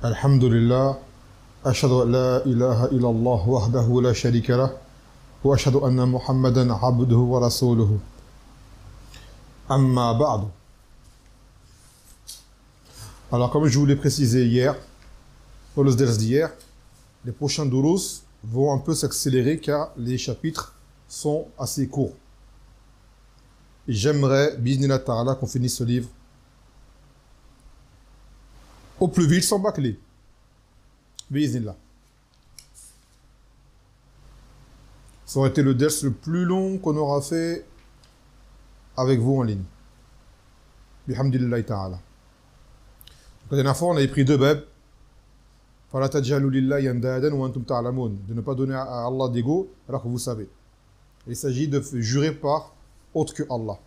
الحمد لله أشهد أن لا إله إلا الله وحده لا شريك له وأشهد أن محمدا عبده ورسوله أما بعد. Alors comme je vous l'ai précisé hier, pour le ders d'hier, les prochains durus vont un peu s'accélérer car les chapitres sont assez courts. Et j'aimerais, bismillah ta'ala, qu'on finisse ce livre au plus vite sans bâcler. Bismillah. Ça aurait été le ders le plus long qu'on aura fait avec vous en ligne. Bihamdillahi ta'ala. La dernière fois, on avait pris deux babs. فَلَا تَجْعَلُوا لِلَّهِ أَنْدَادًا وَأَنْتُمْ تَعْلَمُونَ. De ne pas donner à Allah d'ego alors que vous savez. Il s'agit de jurer par autre que Allah.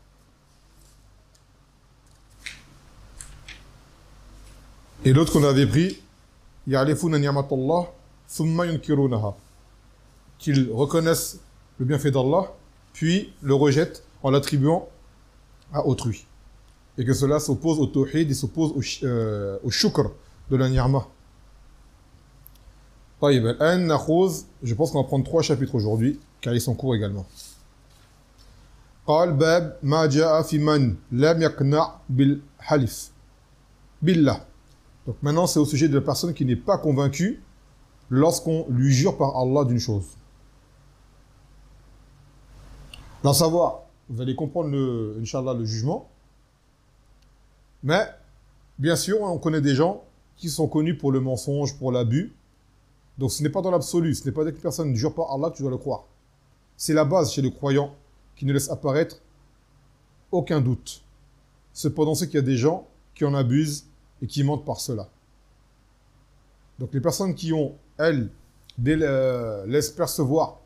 Et l'autre qu'on avait pris, يَعْرِفُونَ نِعْمَةَ اللَّهِ ثُمَّ يُنْكِرُونَهَا. Qu'ils reconnaissent le bienfait d'Allah, puis le rejettent en l'attribuant à autrui. Et que cela s'oppose au tawhid et s'oppose au shukr de la ni'ma. Je pense qu'on va prendre 3 chapitres aujourd'hui, car ils sont courts également. قال باب ما جاء في من لم يقنع بالحلف بالله. Donc maintenant c'est au sujet de la personne qui n'est pas convaincue lorsqu'on lui jure par Allah d'une chose. D'en savoir, vous allez comprendre Inch'Allah, le jugement. Mais, bien sûr, on connaît des gens qui sont connus pour le mensonge, pour l'abus. Donc ce n'est pas dans l'absolu, ce n'est pas dès qu'une personne ne jure par Allah que tu dois le croire. C'est la base chez les croyants qui ne laisse apparaître aucun doute. Cependant, c'est qu'il y a des gens qui en abusent et qui mentent par cela. Donc les personnes qui ont, elles, laissent percevoir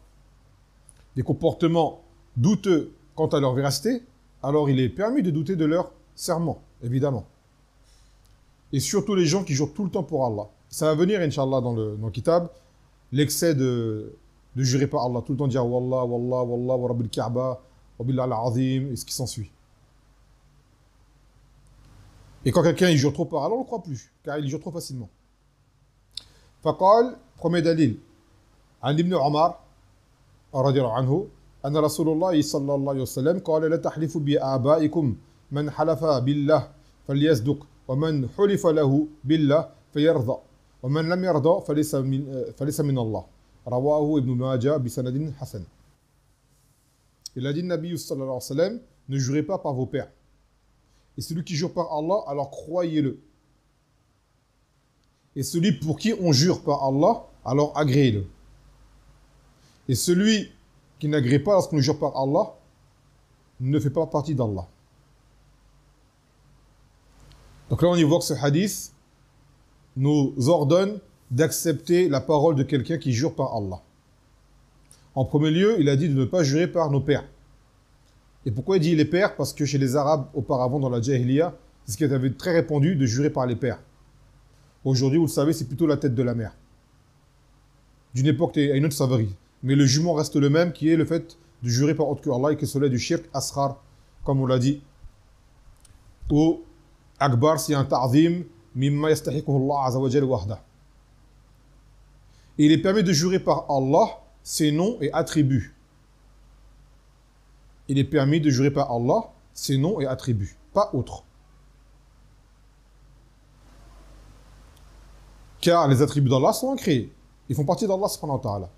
des comportements douteux quant à leur véracité, alors il est permis de douter de leur serment, évidemment. Et surtout les gens qui jurent tout le temps pour Allah. Ça va venir, Inch'Allah, dans le kitab, l'excès de jurer par Allah, tout le temps dire Wallah, Wallah, Wallah, wa Rabbil Kaaba, wa Billah al-Azim, et ce qui s'ensuit. Et quand quelqu'un il jure trop par Allah, on ne le croit plus, car il jure trop facilement. Faqal, premier dalil, عن ابن عمر رضي الله عنه أن رسول الله صلى الله عليه وسلم قال لا تحلفوا بآبائكم من حلف بالله فليصدق ومن حلف له بالله فيرضى ومن لم يرضى فليس من الله رواه ابن ماجه بسند حسن. Il a dit Nabi sallallahu alayhi wa sallam, ne jurez pas par vos pères. Et celui qui jure par Allah, alors croyez-le. Et celui pour qui on jure par Allah, alors agréez-le. Et celui qui n'agrée pas lorsqu'on jure par Allah, ne fait pas partie d'Allah. Donc là, on y voit que ce hadith nous ordonne d'accepter la parole de quelqu'un qui jure par Allah. En premier lieu, il a dit de ne pas jurer par nos pères. Et pourquoi il dit les pères? Parce que chez les Arabes, auparavant, dans la Jahiliya, c'est ce qui avait très répandu de jurer par les pères. Aujourd'hui, vous le savez, c'est plutôt la tête de la mère. D'une époque à une autre, ça varie. Mais le jugement reste le même, qui est le fait de jurer par autre que Allah et que cela est du shirk asghar, comme on l'a dit. Ou akbar, c'est un ta'zim, mimma yastahiquhu Allah azza wa jalla wahda. Et il est permis de jurer par Allah, ses noms et attributs. Il est permis de jurer par Allah, ses noms et attributs, pas autre. Car les attributs d'Allah sont créés. Ils font partie d'Allah subhanahu wa ta'ala.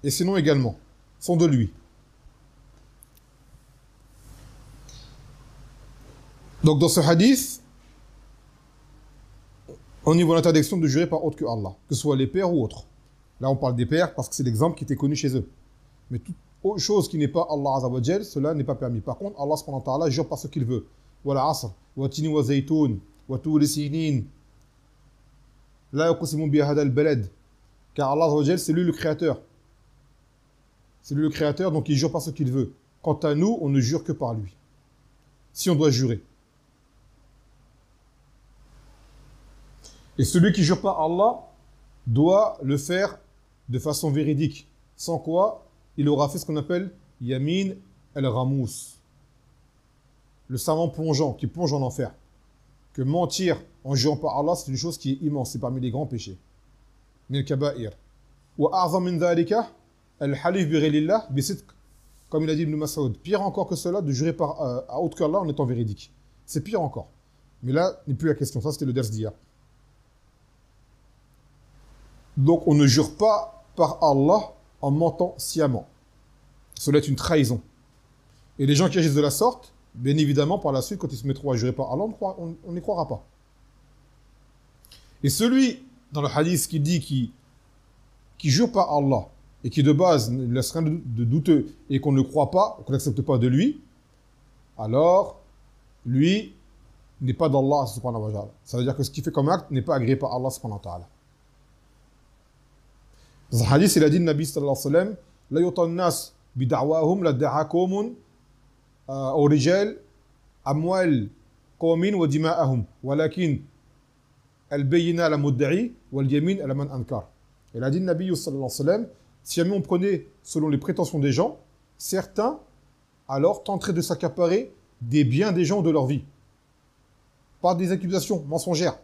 Et ces noms également sont de lui. Donc dans ce hadith, on y voit l'interdiction de jurer par autre que Allah, que ce soit les pères ou autres. Là on parle des pères parce que c'est l'exemple qui était connu chez eux. Mais toute autre chose qui n'est pas Allah azza wa jal, cela n'est pas permis. Par contre, Allah subhanahu wa ta'ala jure par ce qu'il veut. Wa al-asr, wa tini wa zaytoun, wa turi sinin. La yuqsimu bi hadha al-balad. Car Allah azza wa jal, c'est lui le créateur. C'est lui le créateur, donc il jure par ce qu'il veut. Quant à nous, on ne jure que par lui. Si on doit jurer. Et celui qui jure par Allah doit le faire de façon véridique. Sans quoi, il aura fait ce qu'on appelle Yamin el-Ramous. Le savant plongeant, qui plonge en enfer. que mentir en jurant par Allah, c'est une chose qui est immense, c'est parmi les grands péchés. Min kaba'ir. Wa a'zam min dhalika al-halif bi ghayrillah bi sidq. Comme il a dit Ibn Mas'ud, pire encore que cela, de jurer à autre qu'Allah en étant véridique. C'est pire encore. Mais là, n'est plus la question. Ça, c'était le ders d'hier. Donc, on ne jure pas par Allah en mentant sciemment. Cela est une trahison. Et les gens qui agissent de la sorte, bien évidemment, par la suite, quand ils se mettront à jurer par Allah, on n'y croira pas. Et celui, dans le hadith, qui dit qui jure par Allah, et qui de base ne laisse rien de douteux, et qu'on ne croit pas, qu'on n'accepte pas de lui, alors, lui n'est pas d'Allah, subhanahu wa ta'ala. Ça veut dire que ce qu'il fait comme acte n'est pas agréé par Allah, subhanahu wa ta'ala. Dans un hadith, il a dit, le Nabi sallallahu alayhi wa sallam, la yutan nas bida'wahum la da'akumun au rijal amwal qawmin wa dima'ahum walakin al-bayyina la mudda'i wal yamin ala man ankar. Il a dit, le Nabi sallallahu alayhi wa sallam, si jamais on prenait selon les prétentions des gens, certains alors tenteraient de s'accaparer des biens des gens ou de leur vie. Par des accusations mensongères.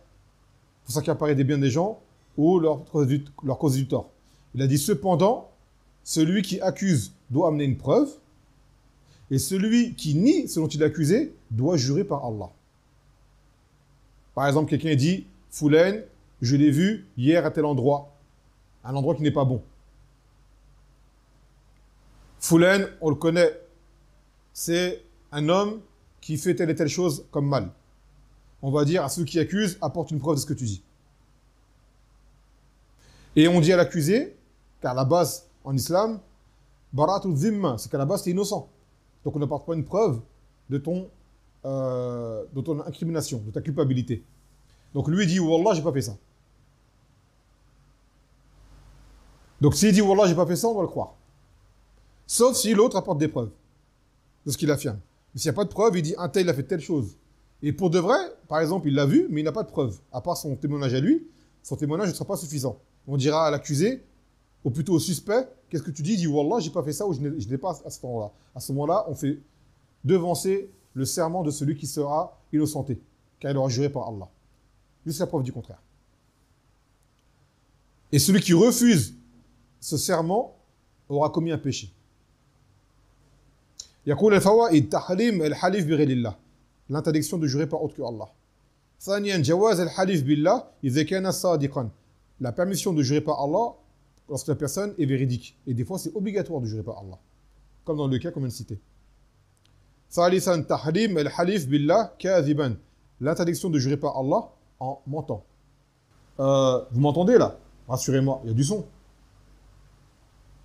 Pour s'accaparer des biens des gens ou leur causer du tort. Il a dit cependant, celui qui accuse doit amener une preuve, et celui qui nie ce dont il est accusé doit jurer par Allah. Par exemple, quelqu'un dit, Foulen, je l'ai vu hier à tel endroit, un endroit qui n'est pas bon. Foulen, on le connaît, c'est un homme qui fait telle et telle chose comme mal. On va dire à ceux qui accusent, apporte une preuve de ce que tu dis. Et on dit à l'accusé, car à la base, en islam, baratul zimma, c'est qu'à la base, tu es innocent. Donc on n'apporte pas une preuve de ton incrimination, de ta culpabilité. Donc lui dit, Wallah, j'ai pas fait ça. Donc s'il dit, Wallah, j'ai pas fait ça, on va le croire. Sauf si l'autre apporte des preuves de ce qu'il affirme. Mais s'il n'y a pas de preuve, il dit, un tel, il a fait telle chose. Et pour de vrai, par exemple, il l'a vu, mais il n'a pas de preuve. À part son témoignage à lui, son témoignage ne sera pas suffisant. On dira à l'accusé, ou plutôt au suspect, qu'est-ce que tu dis? Il dit, Wallah, j'ai pas fait ça, ou je n'ai pas à ce moment-là. À ce moment-là, on fait devancer le serment de celui qui sera innocenté, car il aura juré par Allah. Jusqu'à preuve du contraire. Et celui qui refuse ce serment aura commis un péché. يقول الفوائد تحريم الحلف بغير الله. L'interdiction de jurer par autre que Allah. ثانيا جواز الحلف بالله إذا كان صادقا. La permission de jurer par Allah lorsque la personne est véridique. Et des fois, c'est obligatoire de jurer par Allah. Comme dans le cas qu'on vient de citer. ثالثا تحريم الحلف بالله كاذبا. L'interdiction de jurer par Allah en mentant. Vous m'entendez là? Rassurez-moi, il y a du son.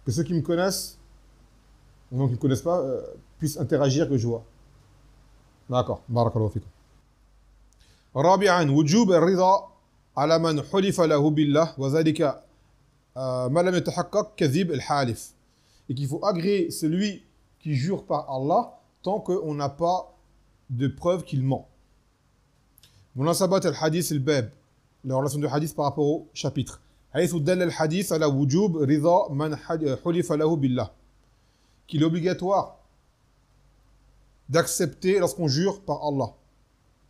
Que ceux qui me connaissent, ou non qui ne me connaissent pas, puissent interagir, que je vois. D'accord. Barakallahu fikum. رابعا وجوب الرضا على من حلف له بالله وذلك ما لم يتحقق كذب الحالف. Et qu'il faut agréer celui qui jure par Allah tant qu'on n'a pas de preuve qu'il ment. مناسبة الحديث الباب, la relation du hadith par rapport au chapitre. حيث دل الحديث على وجوب رضا من حلف له بالله. Qu'il est obligatoire d'accepter lorsqu'on jure par Allah.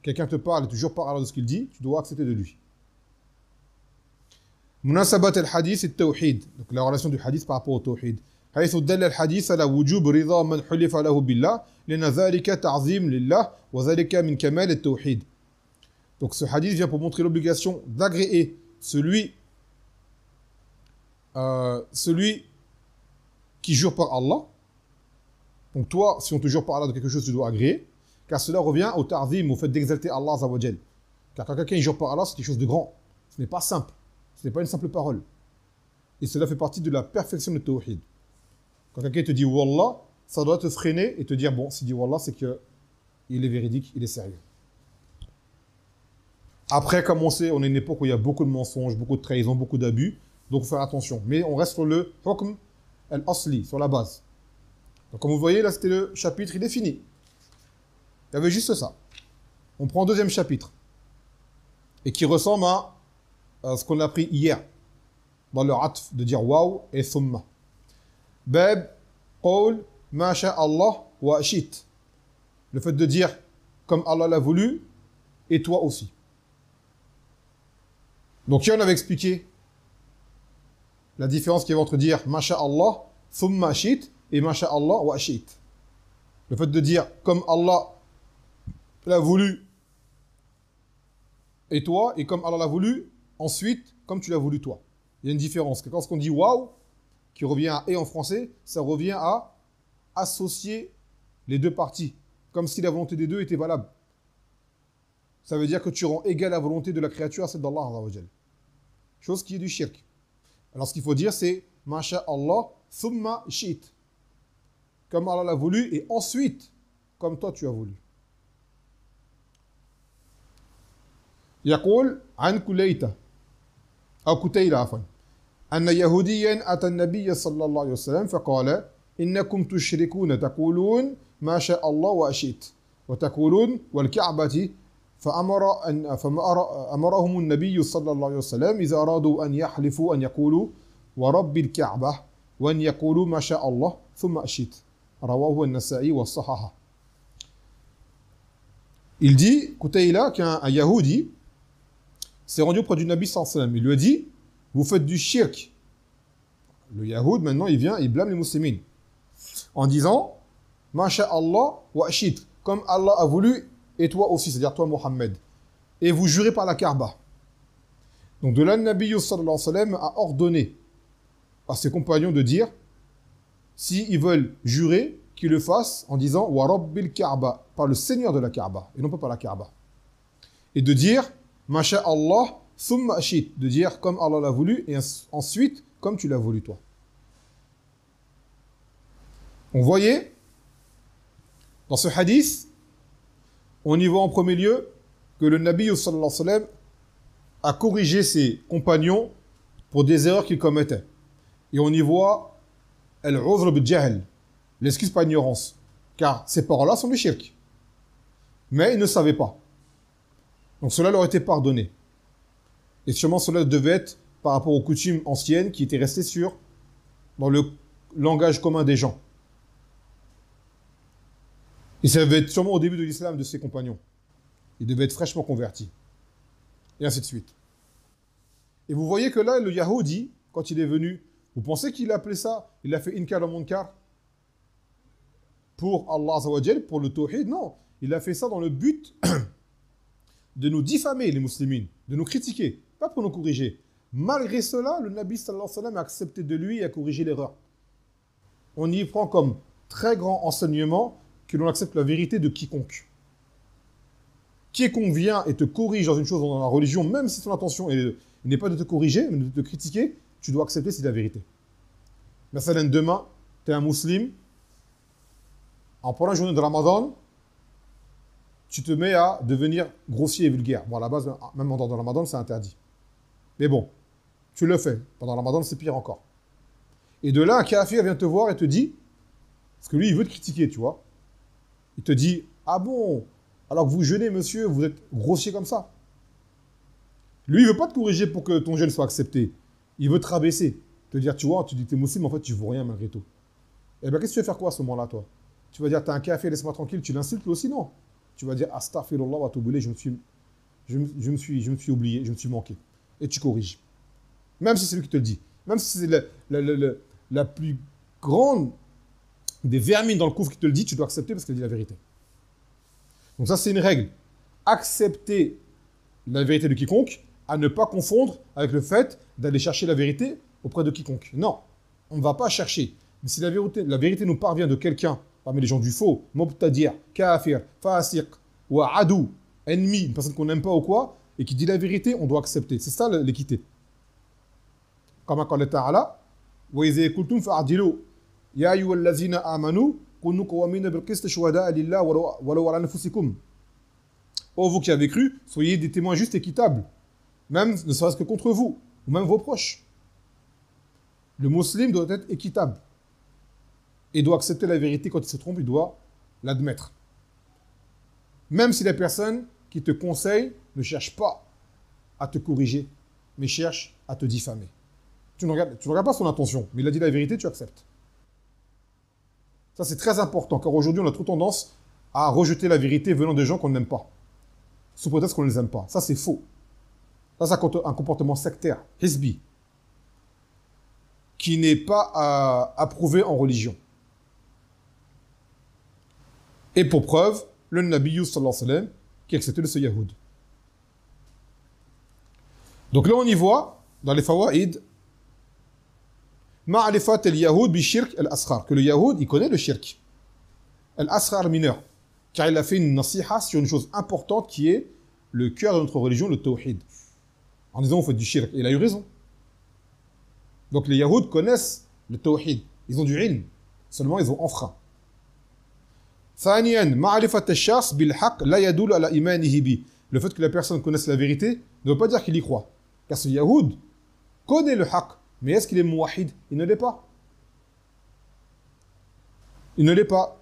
Quelqu'un te parle et tu jures par Allah de ce qu'il dit, tu dois accepter de lui. مناسبة الحديث التوحيد, donc la relation du hadith par rapport au tawhid. حيث دل الحديث على وجوب رضا من حلف له بالله لأن ذلك تعظيم لله وذلك من كمال التوحيد. Donc ce hadith vient pour montrer l'obligation d'agréer celui qui jure par Allah. Donc toi, si on te jure par Allah de quelque chose, tu dois agréer, car cela revient au ta'zim, au fait d'exalter Allah Azza wa Jal. Car quand quelqu'un jure par Allah, c'est quelque chose de grand. Ce n'est pas simple. Ce n'est pas une simple parole. Et cela fait partie de la perfection de tawhid. Quand quelqu'un te dit Wallah, ça doit te freiner et te dire, bon, s'il dit Wallah, c'est qu'il est véridique, il est sérieux. Après, comme on sait, on est une époque où il y a beaucoup de mensonges, beaucoup de trahisons, beaucoup d'abus, donc il faut faire attention. Mais on reste sur le hukm al-asli, sur la base. Donc comme vous voyez, là c'était le chapitre, il est fini. Il y avait juste ça. On prend le deuxième chapitre. Et qui ressemble à ce qu'on a appris hier. Dans le atf, de dire waouh et thumma. Bab, qawl, ma sha Allah wa shit. Le fait de dire comme Allah l'a voulu et toi aussi. Donc, hier, on avait expliqué la différence qu'il y avait entre dire Masha'Allah, thumma ashit et Masha'Allah wa ashit. Le fait de dire comme Allah l'a voulu et toi, et comme Allah l'a voulu, ensuite, comme tu l'as voulu toi. Il y a une différence. Quand on dit waouh, qui revient à et en français, ça revient à associer les deux parties, comme si la volonté des deux était valable. Ça veut dire que tu rends égal la volonté de la créature à celle d'Allah. Chose qui est du shirk. Alors ce qu'il faut dire, c'est Masha'Allah, thumma shit. Comme Allah l'a voulu, et ensuite, comme toi tu as voulu. يقول عن كليتة أو كتيلة عفوا أن يهوديا أتى النبي صلى الله عليه وسلم فقال إنكم تشركون تقولون ما شاء الله وأشئت وتقولون والكعبة فأمرهم النبي صلى الله عليه وسلم إذا أرادوا أن يحلفوا أن يقولوا ورب الكعبة وأن يقولوا ما شاء الله ثم أشئت رواه النسائي والصحاحة. Il dit, Kutayla, qu'un Yahoudi s'est rendu auprès du Nabi sallallahu alayhi wa sallam. Il lui a dit, vous faites du shirk. Le Yahoud, maintenant, il vient, il blâme les musulmans. En disant, Masha'Allah wa ashit, comme Allah a voulu, et toi aussi, c'est-à-dire toi, Mohammed. Et vous jurez par la Kaaba. Donc, de là, le Nabi sallallahu alayhi wa sallam a ordonné à ses compagnons de dire, s'ils veulent jurer, qu'ils le fassent en disant, wa rabbil Kaaba, par le Seigneur de la Kaaba, et non pas par la Kaaba. Et de dire, Masha'Allah, thumma ashit, de dire comme Allah l'a voulu, et ensuite, comme tu l'as voulu toi. On voyait, dans ce hadith, on y voit en premier lieu que le Nabi sallallahu alayhi wa sallam a corrigé ses compagnons pour des erreurs qu'ils commettaient. Et on y voit al-uzr bil-jahl, l'excuse par ignorance. Car ces paroles-là sont du shirk. Mais ils ne savaient pas. Donc cela leur était pardonné. Et sûrement cela devait être par rapport aux coutumes anciennes qui étaient restées dans le langage commun des gens. Et ça devait être sûrement au début de l'islam de ses compagnons. Ils devaient être fraîchement convertis. Et ainsi de suite. Et vous voyez que là, le Yahoudi, quand il est venu, vous pensez qu'il a appelé ça, il a fait inkar wa munkar pour Allah Azza wa Jal, pour le tawhid? Non, il a fait ça dans le but de nous diffamer, les musulmans, de nous critiquer, pas pour nous corriger. Malgré cela, le Nabi sallallahu alayhi wa sallam a accepté de lui et a corrigé l'erreur. On y prend comme très grand enseignement que l'on accepte la vérité de quiconque. Quiconque vient et te corrige dans une chose dans la religion, même si son intention n'est pas de te corriger, mais de te critiquer, tu dois accepter si c'est la vérité. Mais ça donne demain, tu es un musulman, en pendant la journée de Ramadan, tu te mets à devenir grossier et vulgaire. Bon, à la base, même pendant le Ramadan, c'est interdit. Mais bon, tu le fais. Pendant le Ramadan, c'est pire encore. Et de là, un kafir vient te voir et te dit, parce que lui, il veut te critiquer, tu vois. Il te dit, ah bon, alors que vous jeûnez, monsieur, vous êtes grossier comme ça. Lui, il ne veut pas te corriger pour que ton jeûne soit accepté. Il veut te rabaisser. Te dire, tu vois, tu dis que tu es musulman, mais en fait, tu ne vaux rien malgré tout. Eh bien, qu'est-ce que tu vas faire quoi à ce moment-là, toi? Tu vas dire, t'as un café, laisse-moi tranquille, tu l'insultes, lui aussi, non. Tu vas dire, astaghfirullah wa atubu ilayh, je me suis oublié, je me suis manqué. Et tu corriges. Même si c'est lui qui te le dit. Même si c'est la plus grande des vermines dans le couvre qui te le dit, tu dois accepter parce qu'elle dit la vérité. Donc ça, c'est une règle. Accepter la vérité de quiconque, à ne pas confondre avec le fait d'aller chercher la vérité auprès de quiconque. Non, on ne va pas chercher. Mais si la vérité nous parvient de quelqu'un, parmi les gens du faux, mubtadir, kafir, fasiq, ou adou, ennemi, une personne qu'on n'aime pas ou quoi, et qui dit la vérité, on doit accepter. C'est ça l'équité. Comme Allah Ta'ala, wa idha qultum fa'dilu ya ayyuhallazina amanu kunu qawamina bil qist shuhada'a lillah walau ala anfusikum. Oh, vous qui avez cru, soyez des témoins justes et équitables, même ne serait-ce que contre vous, ou même vos proches. Le musulman doit être équitable. Et doit accepter la vérité quand il se trompe, il doit l'admettre. Même si la personne qui te conseille ne cherche pas à te corriger, mais cherche à te diffamer. Tu ne regardes pas son intention, mais il a dit la vérité, tu acceptes. Ça, c'est très important, car aujourd'hui, on a trop tendance à rejeter la vérité venant des gens qu'on n'aime pas. sous prétexte qu'on ne les aime pas. Ça, c'est faux. Ça, c'est un comportement sectaire, hizbi, qui n'est pas approuvé en religion. Et pour preuve, le Nabi sallallahu alayhi wa sallam qui acceptait de ce Yahoud. Donc là, on y voit, dans les fawaïd, ma'rifat al-Yahoud bi-shirk al-asghar, que le Yahoud, il connaît le shirk. Al-asghar mineur. Car il a fait une nasiha sur une chose importante qui est le cœur de notre religion, le tawhid. En disant, on fait du shirk. Et il a eu raison. Donc les Yahoud connaissent le tawhid. Ils ont du ilm. Seulement, ils ont enfreint. ثانيا معرفة الشخص بالحق لا يدل على إيمانه به. Le fait que la personne connaisse la vérité ne veut pas dire qu'il y croit. Car ce Yahoud connaît le haqq. Mais est-ce qu'il est mouahid? Il ne l'est pas. Il ne l'est pas.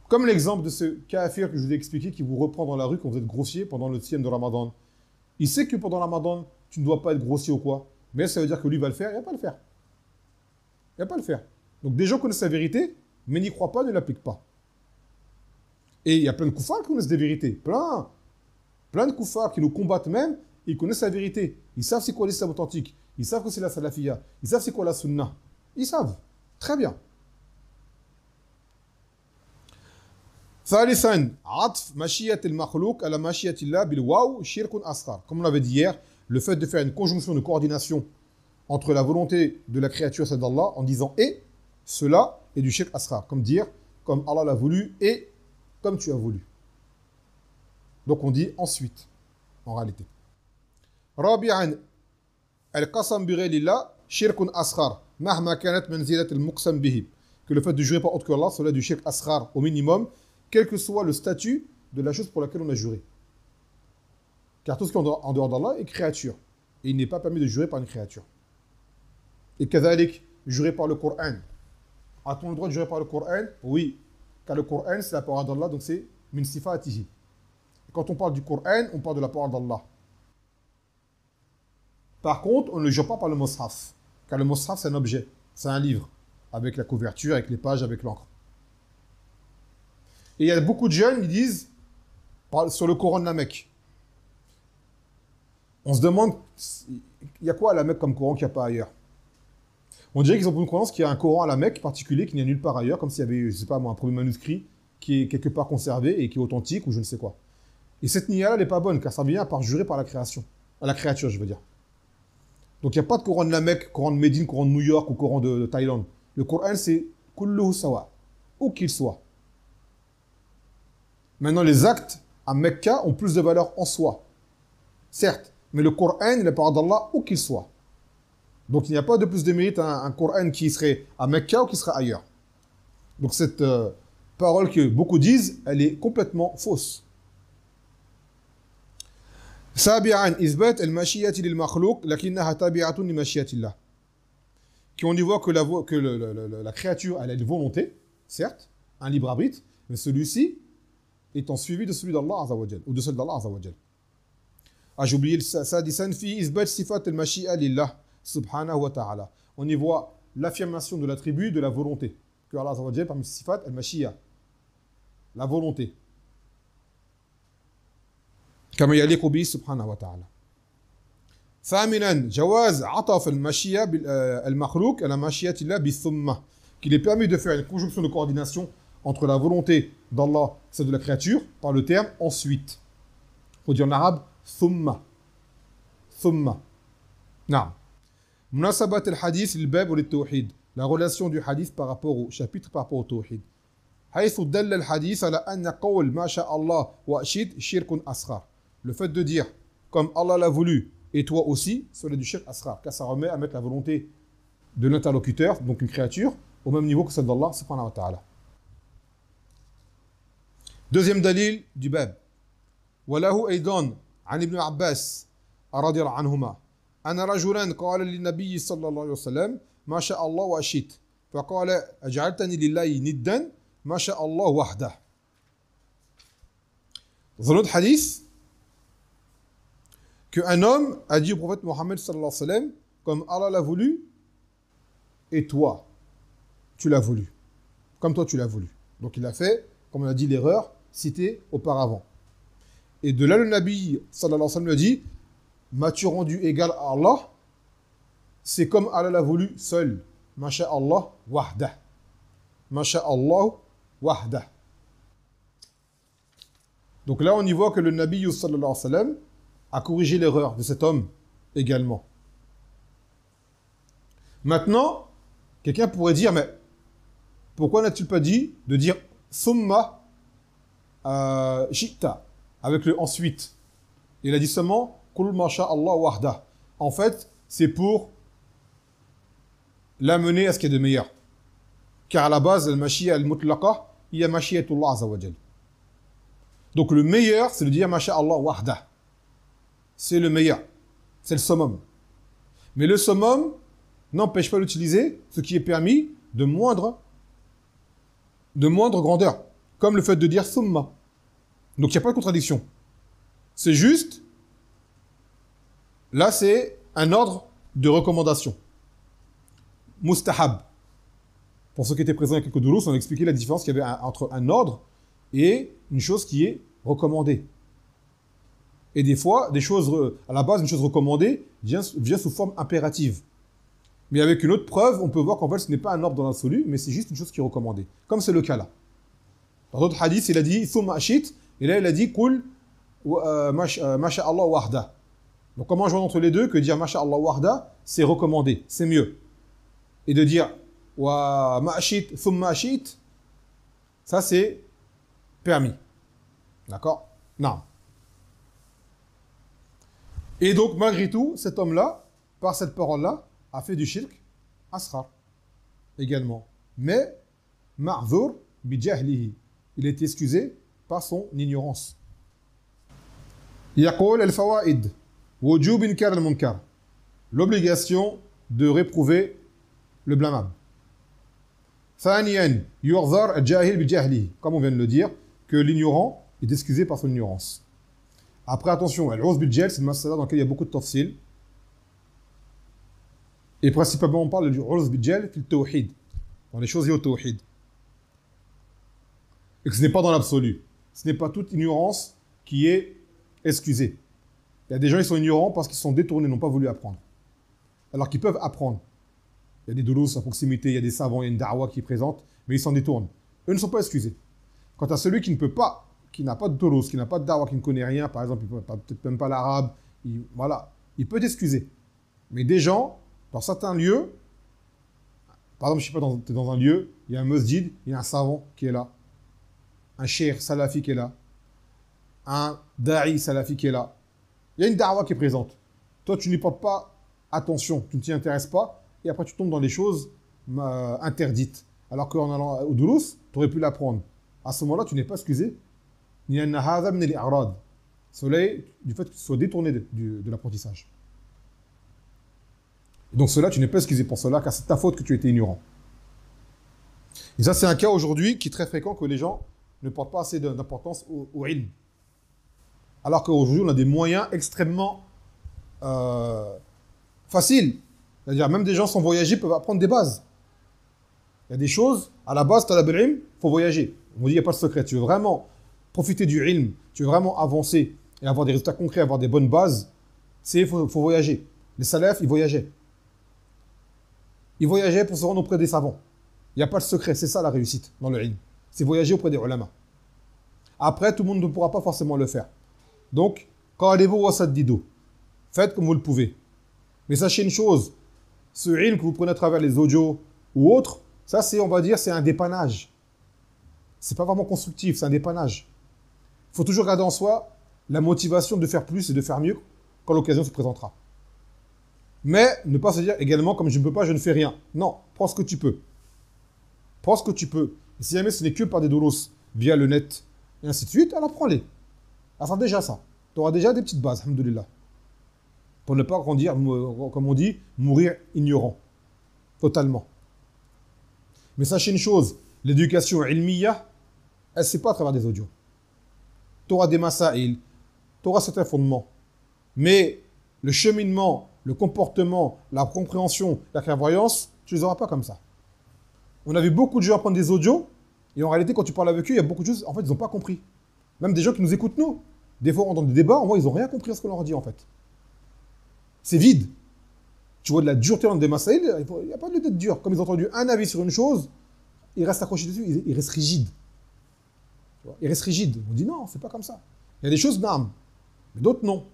Comme l'exemple de ce kafir que je vous ai expliqué qui vous reprend dans la rue quand vous êtes grossier pendant le 6e de Ramadan. Il sait que pendant Ramadan, tu ne dois pas être grossier ou quoi. Mais ça veut dire que lui va le faire, il ne va pas le faire. Il ne va pas le faire. Donc des gens connaissent la vérité, mais n'y croient pas, ne l'appliquent pas. Et il y a plein de koufars qui connaissent des vérités. Plein de koufars qui nous combattent même, ils connaissent la vérité. Ils savent c'est quoi l'islam authentique. Ils savent que c'est la salafiyya. Ils savent c'est quoi la sunna. Ils savent. Très bien. ثالثا عطف مشيئة المخلوق على مشيئة الله بالواو شرك أصغر. Comme on l'avait dit hier, le fait de faire une conjonction de coordination entre la volonté de la créature et celle d'Allah en disant et, cela est du shirk asghar. Comme dire, comme Allah l'a voulu et comme tu as voulu. Donc on dit ensuite, en réalité. رابعا القسم بغير الله شرك أصغر مهما كانت منزلة المقسم به. Que le fait de jurer par autre que Allah, cela est du shirk asghar au minimum, quel que soit le statut de la chose pour laquelle on a juré. Car tout ce qui est en dehors d'Allah est créature. Et il n'est pas permis de jurer par une créature. Et kadhalik, jurer par le Coran. A-t-on le droit de jurer par le Coran? Oui. Car le Coran, c'est la parole d'Allah, donc c'est min sifatihi. Et quand on parle du Coran, on parle de la parole d'Allah. Par contre, on ne le jure pas par le mushaf. Car le mushaf, c'est un objet. C'est un livre. Avec la couverture, avec les pages, avec l'encre. Et il y a beaucoup de jeunes qui disent, sur le Coran de la Mecque, on se demande, il y a quoi à la Mecque comme Coran qu'il n'y a pas ailleurs? On dirait qu'ils ont pour une croyance qu'il y a un Coran à la Mecque particulier qu'il n'y a nulle part ailleurs, comme s'il y avait, je ne sais pas moi, un premier manuscrit qui est quelque part conservé et qui est authentique ou je ne sais quoi. Et cette niya-là, elle n'est pas bonne, car ça vient par jurer par la création. À la créature, je veux dire. Donc il n'y a pas de Coran de la Mecque, Coran de Médine, Coran de New York ou Coran de Thaïlande. Le Coran, c'est kulluhu sawa, où qu'il soit. Maintenant, les actes à Mecca ont plus de valeur en soi. Certes, mais le Coran est la parole d'Allah où qu'il soit. Donc il n'y a pas de plus de mérite à un Coran qui serait à Mecca ou qui serait ailleurs. Donc cette parole que beaucoup disent, elle est complètement fausse. سابعا إثبات المشيئة للمخلوق لكنها تابعة لمشيئة الله. Qui on y voit que la créature elle a une volonté, certes, un libre arbitre, mais celui-ci étant suivi de celui d'Allah Azza wa Jal, ou de celui d'Allah Azza wa Jal. Ah, j'ai oublié le sadisan fi isbat sifat al-mashi'a lillah subhanahu wa ta'ala. On y voit l'affirmation de l'attribut de la volonté. Que Allah Azza wa Jal parmi sifat al-mashi'a. La volonté. كما يليق به سبحانه وتعالى. ثامنا جواز عطف المشيئة المخلوق على مشيئة الله بالثم. Qu'il est permis de faire une conjonction de coordination entre la volonté d'Allah et celle de la créature par le terme ensuite. On dit en arabe thumma. Thumma. Naam. Munasabat al-hadith al-bab wal-tawhid. La relation du hadith par rapport au chapitre par rapport au tawhid. حيث دل الحديث على أن قول ما شاء الله وأشهد شرك أصغر. Le fait de dire comme Allah l'a voulu et toi aussi, cela est du shirk asghar, car ça remet à mettre la volonté de l'interlocuteur, donc une créature, au même niveau que celle d'Allah subhanahu wa ta'ala. Deuxième dalil du bab. وله أيضا عن ابن عباس رضي الله عنهما أن رجلا قال للنبي صلى الله عليه وسلم ما شاء الله وأشهد فقال أجعلتني لله ندا ما شاء الله وحده. Dans un autre hadith, qu'un homme a dit au prophète Mohammed sallallahu alayhi wa sallam, comme Allah l'a voulu, et toi, tu l'as voulu. Comme toi, tu l'as voulu. Donc il a fait, comme on a dit, l'erreur citée auparavant. Et de là, le Nabi, sallallahu alayhi wa sallam, le dit, m'as-tu rendu égal à Allah? C'est comme Allah l'a voulu seul. Masha'Allah wahdah. Masha'Allah wahdah. Donc là, on y voit que le Nabi sallallahu alayhi wa sallam a corrigé l'erreur de cet homme également. Maintenant, quelqu'un pourrait dire, mais pourquoi n'a-t-il pas dit de dire summa shi'ta avec le ensuite? Il a dit seulement kul masha'Allah wahdah. En fait, c'est pour l'amener à ce qu'il y a de meilleur. Car à la base, al-mashiyya al-mutlaqa, il y a mashiyatullah azza wa jal. Donc le meilleur, c'est de dire masha'Allah wahdah. C'est le meilleur. C'est le summum. Mais le summum n'empêche pas d'utiliser ce qui est permis de moindre grandeur. Comme le fait de dire summa. Donc il n'y a pas de contradiction. C'est juste, là c'est un ordre de recommandation. Mustahab. Pour ceux qui étaient présents il y a quelques doulos, on a expliqué la différence qu'il y avait entre un ordre et une chose qui est recommandée. Et des fois, des choses, à la base, une chose recommandée vient sous forme impérative. Mais avec une autre preuve, on peut voir qu'en fait, ce n'est pas un ordre dans l'absolu, mais c'est juste une chose qui est recommandée. Comme c'est le cas là. Dans d'autres hadiths, il a dit « Thumma ashit » et là, il a dit « Kul masha'Allah wahda ». Donc, comment joindre entre les deux que dire « masha'Allah wahda » c'est recommandé, c'est mieux. Et de dire « wa ma'ashit thumma ashit » ça, c'est permis. D'accord? Non. Et donc, malgré tout, cet homme-là, par cette parole-là, a fait du shirk asghar également. Mais, ma'zur bi jahlihi. Il est excusé par son ignorance. Yaqul al-fawaid. Wujub inkar al-munkar. L'obligation de réprouver le blâmable. Thaniyan, yu'zar al-jahil bi jahlihi. Comme on vient de le dire, que l'ignorant est excusé par son ignorance. Après, attention, al-'uz bil jahl, c'est une masala dans laquelle il y a beaucoup de tafsil. Et principalement, on parle du 'uz bil jahl fil tawhid, dans les choses liées au tawhid. Et que ce n'est pas dans l'absolu. Ce n'est pas toute ignorance qui est excusée. Il y a des gens qui sont ignorants parce qu'ils sont détournés, n'ont pas voulu apprendre. Alors qu'ils peuvent apprendre. Il y a des doulos à proximité, il y a des savants, il y a une da'wa qui est présente, mais ils s'en détournent. Eux ne sont pas excusés. Quant à celui qui ne peut pas, qui n'a pas de doulos, qui n'a pas de da'wa, qui ne connaît rien, par exemple, il ne peut peut-être même pas l'arabe, voilà, il peut être excusé. Mais des gens, dans certains lieux, par exemple, je ne sais pas, tu es dans un lieu, il y a un masjid, il y a un savant qui est là, un cheikh salafi qui est là, un da'i salafi qui est là. Il y a une da'wa qui est présente. Toi, tu n'y portes pas attention, tu ne t'y intéresses pas, et après tu tombes dans les choses interdites. Alors qu'en allant au doulos, tu aurais pu l'apprendre. À ce moment-là, tu n'es pas excusé. Ni an hadha min al-i'rad. Cela du fait que tu sois détourné de l'apprentissage. Donc cela, tu n'es pas excusé pour cela, car c'est ta faute que tu étais ignorant. Et ça, c'est un cas aujourd'hui qui est très fréquent, que les gens ne portent pas assez d'importance au ilm. Alors qu'aujourd'hui, on a des moyens extrêmement faciles. C'est-à-dire, même des gens sans voyager peuvent apprendre des bases. Il y a des choses, à la base, talab al-ilm, il faut voyager. On dit, il n'y a pas de secret. Tu veux vraiment profiter du ilm, tu veux vraiment avancer et avoir des résultats concrets, avoir des bonnes bases, il faut voyager. Les salafs, ils voyageaient. Ils voyageaient pour se rendre auprès des savants. Il n'y a pas de secret, c'est ça la réussite dans le ilm. C'est voyager auprès des ulama. Après, tout le monde ne pourra pas forcément le faire. Donc, qaribou wa saddidu. Faites comme vous le pouvez. Mais sachez une chose, ce ilm que vous prenez à travers les audios ou autres, ça c'est, on va dire, c'est un dépannage. C'est pas vraiment constructif, c'est un dépannage. Il faut toujours garder en soi la motivation de faire plus et de faire mieux quand l'occasion se présentera. Mais ne pas se dire également, comme je ne peux pas, je ne fais rien. Non, prends ce que tu peux. Prends ce que tu peux. Et si jamais ce n'est que par des doulos via le net et ainsi de suite, alors prends-les. Alors déjà ça. Tu auras déjà des petites bases, alhamdoulilah. Pour ne pas grandir, comme on dit, mourir ignorant. Totalement. Mais sachez une chose, l'éducation ilmiya, elle ne se fait pas à travers des audios. Tu auras des masaïl, tu auras certains fondements. Mais le cheminement, le comportement, la compréhension, la clairvoyance, tu ne les auras pas comme ça. On a vu beaucoup de gens apprendre des audios, et en réalité, quand tu parles avec eux, il y a beaucoup de choses, en fait, ils n'ont pas compris. Même des gens qui nous écoutent, nous. Des fois, dans des débats, on voit, ils n'ont rien compris à ce qu'on leur dit, en fait. C'est vide. Tu vois de la dureté dans des masaïl, il n'y a pas de tête dure. Comme ils ont entendu un avis sur une chose, ils restent accrochés dessus, ils restent rigides. Ils restent rigides. On dit non, c'est pas comme ça. Il y a des choses d'âme, mais d'autres non.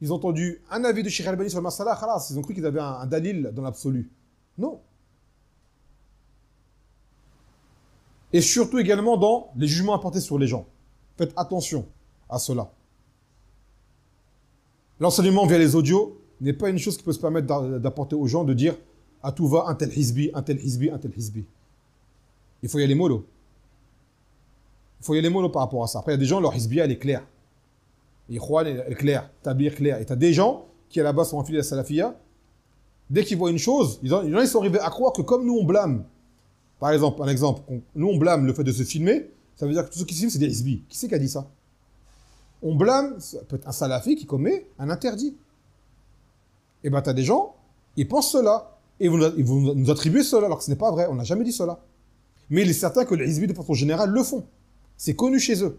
Ils ont entendu un avis de Cheikh Albani sur le masala, khalas, ils ont cru qu'ils avaient un dalil dans l'absolu. Non. Et surtout également dans les jugements apportés sur les gens. Faites attention à cela. L'enseignement via les audios n'est pas une chose qui peut se permettre d'apporter aux gens, de dire à tout va un tel hizbi, un tel hizbi, un tel hizbi. Il faut y aller mollo. Il faut y aller mollo par rapport à ça. Après, il y a des gens, leur hizbiya, elle est claire. Ikhwan, elle est claire. Tabir, clair. Et tu as des gens qui, à la base, sont affiliés à la salafiyya. Dès qu'ils voient une chose, ils sont arrivés à croire que comme nous, on blâme. Par exemple, nous, on blâme le fait de se filmer. Ça veut dire que tous ceux qui se filment, c'est des hizbis. Qui c'est qui a dit ça? On blâme, peut-être un salafi qui commet un interdit. Et bien, tu as des gens, ils pensent cela. Et ils vont nous attribuer cela, alors que ce n'est pas vrai. On n'a jamais dit cela. Mais il est certain que les hizbis, de façon générale, le font. C'est connu chez eux.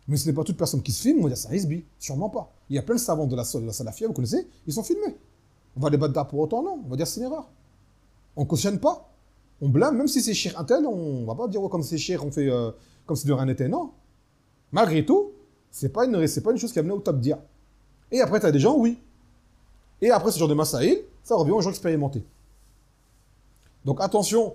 Mais ce n'est pas toute personne qui se filme, on va dire c'est un hizbi. Sûrement pas. Il y a plein de savants de la salafia, vous connaissez, ils sont filmés. On va les battre pour autant, non. On va dire c'est une erreur. On ne cautionne pas. On blâme, même si c'est cher un tel, on ne va pas dire ouais, comme c'est cher, on fait comme si de rien n'était. Non. Malgré tout, c'est pas une chose qui a amené au top dire. Et après, tu as des gens, oui. Et après, ce genre de masaïl, ça revient aux gens expérimentés. Donc attention,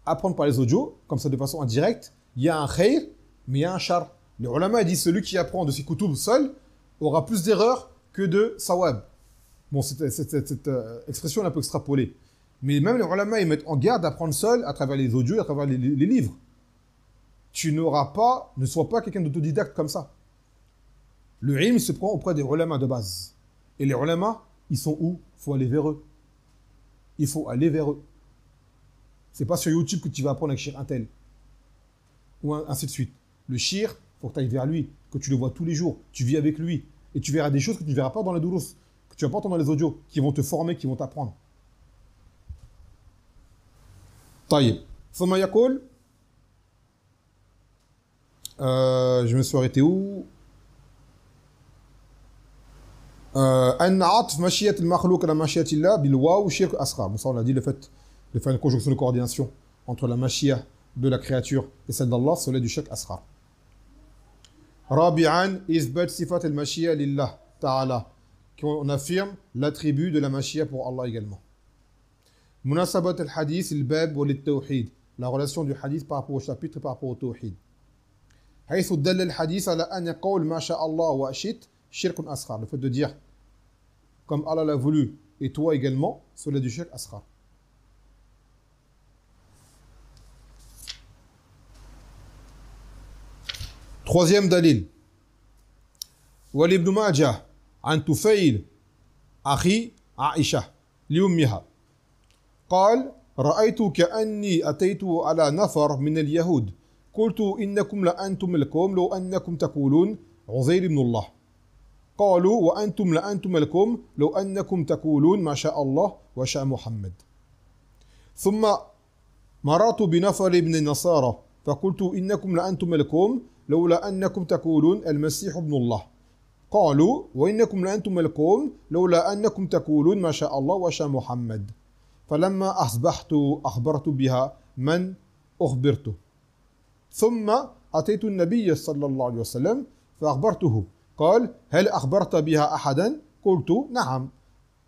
apprendre par les audios, comme ça de façon indirecte, il y a un khayr, mais il y a un char. Les ulama disent celui qui apprend de ses koutoub seul aura plus d'erreurs que de sawab. Bon, cette expression est un peu extrapolée. Mais même les ulama, ils mettent en garde d'apprendre seul à travers les audios, à travers les livres. Ne sois pas quelqu'un d'autodidacte comme ça. Le ilm se prend auprès des ulama de base. Et les ulama, ils sont où? Il faut aller vers eux. Il faut aller vers eux. C'est pas sur YouTube que tu vas apprendre avec Shir Intel. Ou ainsi de suite. Le shir, il faut que tu ailles vers lui, que tu le vois tous les jours, tu vis avec lui. Et tu verras des choses que tu ne verras pas dans les durous, que tu vas pas entendre dans les audios, qui vont te former, qui vont t'apprendre. طيب ثم يقول je me suis arrêté où أن عطف مشيئة المخلوق على مشيئة الله بالواو شرك أصغر. Bon, ça on a dit le fait de faire une conjonction de coordination entre la mashia de la créature et celle d'Allah, cela est du shirk asghar. رابعا إثبات صفات المشيئة لله تعالى. On affirme l'attribut de la mashia pour Allah également. مناسبة الحديث الباب وللتوحيد. La relation du hadith par rapport au chapitre et par rapport au tawhid. حيث دل الحديث على أن قول ما شاء الله وأشئت شرك أصغر. Le fait de dire comme Allah l'a voulu et toi également, cela est du shirk asghar. Troisième dalil. ولابن ماجه عن طفيل أخي عائشة لأمها قال رأيت كأني أتيت على نفر من اليهود قلت إنكم لأنتم القوم لو أنكم تقولون عزير بن الله قالوا وأنتم لأنتم القوم لو أنكم تقولون ما شاء الله وشاء محمد ثم مررت بنفر من النصارى فقلت إنكم لأنتم القوم لولا أنكم تقولون المسيح ابن الله قالوا وإنكم لأنتم القوم لولا أنكم تقولون ما شاء الله وشاء محمد فلما أصبحت أخبرت بها من أخبرته ثم أتيت النبي صلى الله عليه وسلم فأخبرته قال هل أخبرت بها أحدا قلت نعم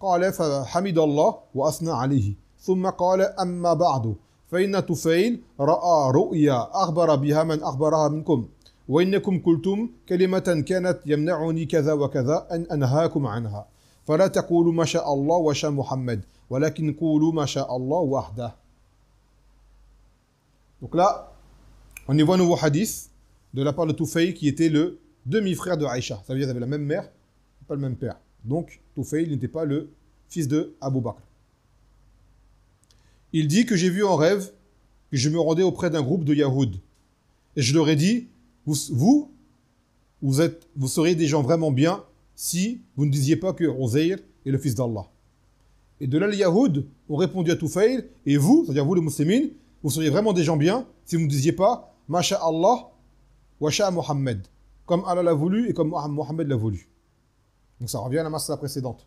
قال فحمد الله وأثنى عليه ثم قال أما بعد فإن طفيل رأى رؤيا أخبر بها من أخبرها منكم وإنكم قلتم كلمة كانت يمنعني كذا وكذا أن أنهاكم عنها فلا تقولوا ما شاء الله وشاء محمد ولكن قولوا ما شاء الله وحده. Donc là, on y voit un nouveau hadith de la part de Tufayl qui était le demi-frère de Aïcha. Ça veut dire qu'ils avaient la même mère, pas le même père. Donc Tufayl n'était pas le fils de Abu Bakr. Il dit que j'ai vu en rêve que je me rendais auprès d'un groupe de Yahoud. Et je leur ai dit, vous seriez des gens vraiment bien si vous ne disiez pas que Uzair est le fils d'Allah. Et de là, les Yahoud ont répondu à Tufayl, et vous, c'est-à-dire vous les musulmans, vous seriez vraiment des gens bien si vous ne disiez pas Masha Allah wa Sha Muhammad. comme Allah l'a voulu et comme Mohammed l'a voulu. Donc ça revient à la masala précédente.